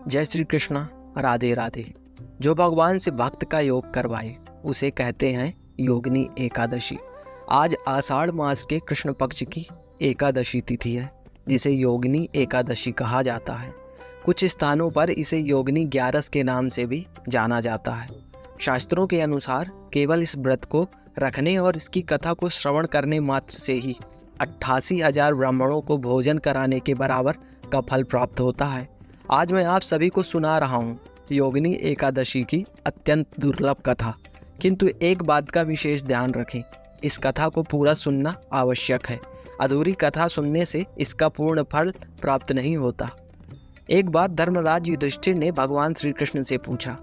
जय श्री कृष्णा। राधे राधे। जो भगवान से भक्त का योग करवाए उसे कहते हैं योगिनी एकादशी। आज आषाढ़ मास के कृष्ण पक्ष की एकादशी तिथि है, जिसे योगिनी एकादशी कहा जाता है। कुछ स्थानों पर इसे योगिनी 11 के नाम से भी जाना जाता है। शास्त्रों के अनुसार केवल इस व्रत को रखने और इसकी कथा को श्रवण करने मात्र से ही 88,000 ब्राह्मणों को भोजन कराने के बराबर का फल प्राप्त होता है। आज मैं आप सभी को सुना रहा हूँ योगिनी एकादशी की अत्यंत दुर्लभ कथा, किंतु एक बात का विशेष ध्यान रखें, इस कथा को पूरा सुनना आवश्यक है। अधूरी कथा सुनने से इसका पूर्ण फल प्राप्त नहीं होता। एक बार धर्मराज युधिष्ठिर ने भगवान श्री कृष्ण से पूछा,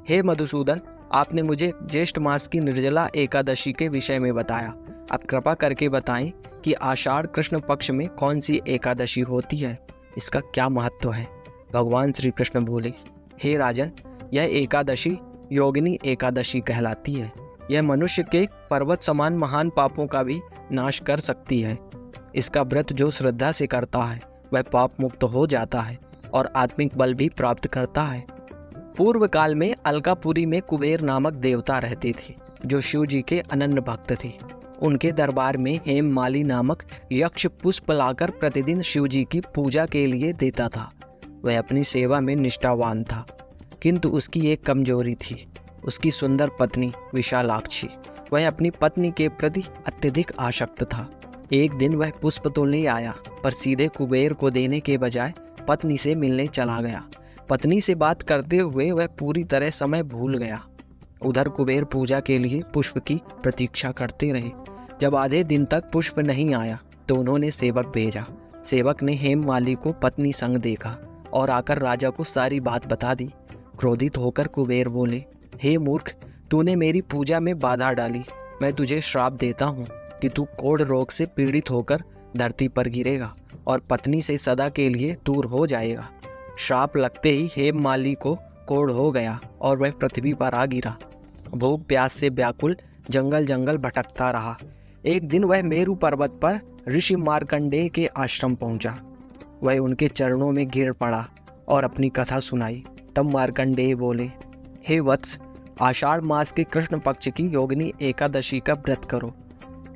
हे मधुसूदन, आपने मुझे ज्येष्ठ मास की निर्जला एकादशी के विषय में बताया, आप कृपा करके बताएं कि आषाढ़ कृष्ण पक्ष में कौन सी एकादशी होती है, इसका क्या महत्व है। भगवान श्री कृष्ण बोले, हे राजन, यह एकादशी योगिनी एकादशी कहलाती है। यह मनुष्य के पर्वत समान महान पापों का भी नाश कर सकती है। इसका व्रत जो श्रद्धा से करता है वह पाप मुक्त हो जाता है और आत्मिक बल भी प्राप्त करता है। पूर्व काल में अलकापुरी में कुबेर नामक देवता रहते थे, जो शिव जी के अनन्य भक्त थे। उनके दरबार में हेममाली नामक यक्ष पुष्प लाकर प्रतिदिन शिव जी की पूजा के लिए देता था। वह अपनी सेवा में निष्ठावान था, किंतु उसकी एक कमजोरी थी, उसकी सुंदर पत्नी विशालाक्षी। वह अपनी पत्नी के प्रति अत्यधिक आसक्त था। एक दिन वह पुष्प तो ले आया, पर सीधे कुबेर को देने के बजाय पत्नी से मिलने चला गया। पत्नी से बात करते हुए वह पूरी तरह समय भूल गया। उधर कुबेर पूजा के लिए पुष्प की प्रतीक्षा करते रहे। जब आधे दिन तक पुष्प नहीं आया तो उन्होंने सेवक भेजा। सेवक ने हेममाली को पत्नी संग देखा और आकर राजा को सारी बात बता दी। क्रोधित होकर कुबेर बोले, हे मूर्ख, तूने मेरी पूजा में बाधा डाली। मैं तुझे श्राप देता हूँ कि तू कोढ़ रोग से पीड़ित होकर धरती पर गिरेगा और पत्नी से सदा के लिए दूर हो जाएगा। श्राप लगते ही हेममाली को कोढ़ हो गया और वह पृथ्वी पर आ गिरा। भूख प्यास से व्याकुल जंगल जंगल भटकता रहा। एक दिन वह मेरु पर्वत पर ऋषि मार्कंडेय के आश्रम पहुंचा। वह उनके चरणों में गिर पड़ा और अपनी कथा सुनाई। तब मार्कंडेय बोले, हे वत्स, आषाढ़ मास के कृष्ण पक्ष की योगिनी एकादशी का व्रत करो,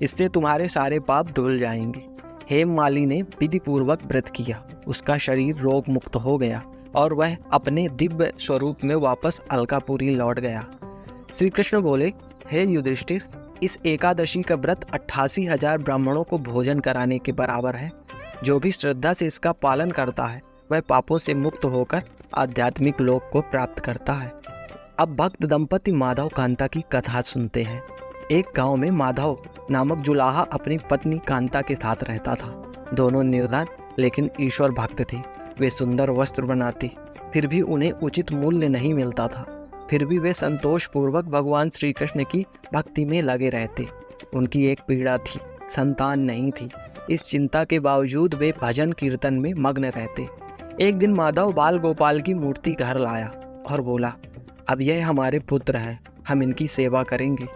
इससे तुम्हारे सारे पाप धुल जाएंगे। हेममाली ने विधि पूर्वक व्रत किया। उसका शरीर रोग मुक्त हो गया और वह अपने दिव्य स्वरूप में वापस अलकापुरी लौट गया। श्री कृष्ण बोले, हे युधिष्ठिर, इस एकादशी का व्रत 88,000 ब्राह्मणों को भोजन कराने के बराबर है। जो भी श्रद्धा से इसका पालन करता है वह पापों से मुक्त होकर आध्यात्मिक लोक को प्राप्त करता है। अब भक्त दंपति माधव कांता की कथा सुनते हैं। एक गांव में माधव नामक जुलाहा अपनी पत्नी कांता के साथ रहता था। दोनों निर्धन लेकिन ईश्वर भक्त थे। वे सुंदर वस्त्र बनाते, फिर भी उन्हें उचित मूल्य नहीं मिलता था। फिर भी वे संतोषपूर्वक भगवान श्री कृष्ण की भक्ति में लगे रहते। उनकी एक पीड़ा थी, संतान नहीं थी। इस चिंता के बावजूद वे भजन कीर्तन में मग्न रहते। एक दिन माधव बाल गोपाल की मूर्ति घर लाया और बोला, अब यह हमारे पुत्र हैं, हम इनकी सेवा करेंगे।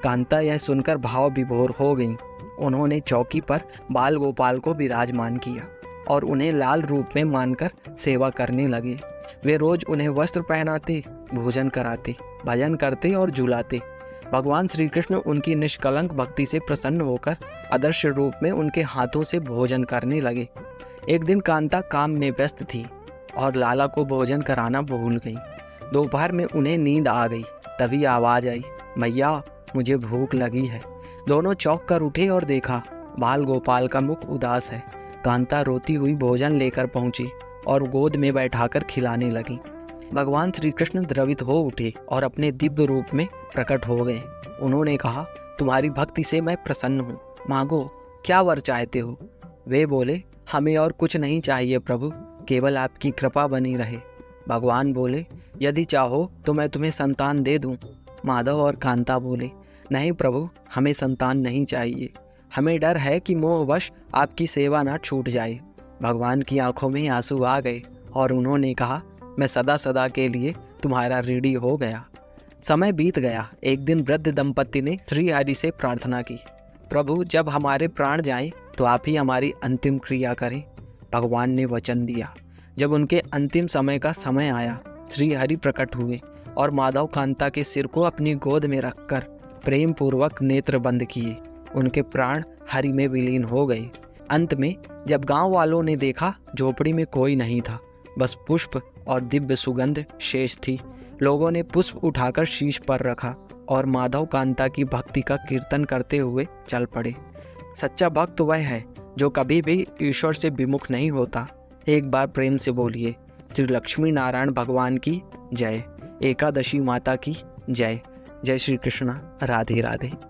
कांता यह सुनकर भाव विभोर हो गईं। उन्होंने चौकी पर बाल गोपाल को विराजमान किया और उन्हें लाल रूप में मानकर सेवा करने लगे। वे रोज उन्हें वस्त्र पहनाते, भोजन कराते, भजन करते और झुलाते। भगवान श्री कृष्ण उनकी निष्कलंक भक्ति से प्रसन्न होकर अदृश्य रूप में उनके हाथों से भोजन करने लगे। एक दिन कांता काम में व्यस्त थी और लाला को भोजन कराना भूल गई। दोपहर में उन्हें नींद आ गई। तभी आवाज आई, मैया, मुझे भूख लगी है। दोनों चौंक कर उठे और देखा बाल गोपाल का मुख उदास है। कांता रोती हुई भोजन लेकर पहुंची और गोद में बैठाकर खिलाने लगी। भगवान श्री कृष्ण द्रवित हो उठे और अपने दिव्य रूप में प्रकट हो गए। उन्होंने कहा, तुम्हारी भक्ति से मैं प्रसन्न हूँ, मांगो, क्या वर चाहते हो। वे बोले, हमें और कुछ नहीं चाहिए प्रभु, केवल आपकी कृपा बनी रहे। भगवान बोले, यदि चाहो तो मैं तुम्हें संतान दे दूं। माधव और कांता बोले, नहीं प्रभु, हमें संतान नहीं चाहिए। हमें डर है कि मोहवश आपकी सेवा ना छूट जाए। भगवान की आंखों में आंसू आ गए और उन्होंने कहा, मैं सदा सदा के लिए तुम्हारा ऋणी हो गया। समय बीत गया। एक दिन वृद्ध दंपति ने श्री हरि से प्रार्थना की, प्रभु, जब हमारे प्राण जाएं तो आप ही हमारी अंतिम क्रिया करें। भगवान ने वचन दिया। जब उनके अंतिम समय का समय आया, श्री हरि प्रकट हुए और माधव कांता के सिर को अपनी गोद में रखकर प्रेम पूर्वक नेत्र बंद किए। उनके प्राण हरि में विलीन हो गए। अंत में जब गांव वालों ने देखा, झोपड़ी में कोई नहीं था, बस पुष्प और दिव्य सुगंध शेष थी। लोगों ने पुष्प उठाकर शीश पर रखा और माधव कांता की भक्ति का कीर्तन करते हुए चल पड़े। सच्चा भक्त वह है जो कभी भी ईश्वर से विमुख नहीं होता। एक बार प्रेम से बोलिए, श्री लक्ष्मी नारायण भगवान की जय, एकादशी माता की जय। जय श्री कृष्ण। राधे राधे।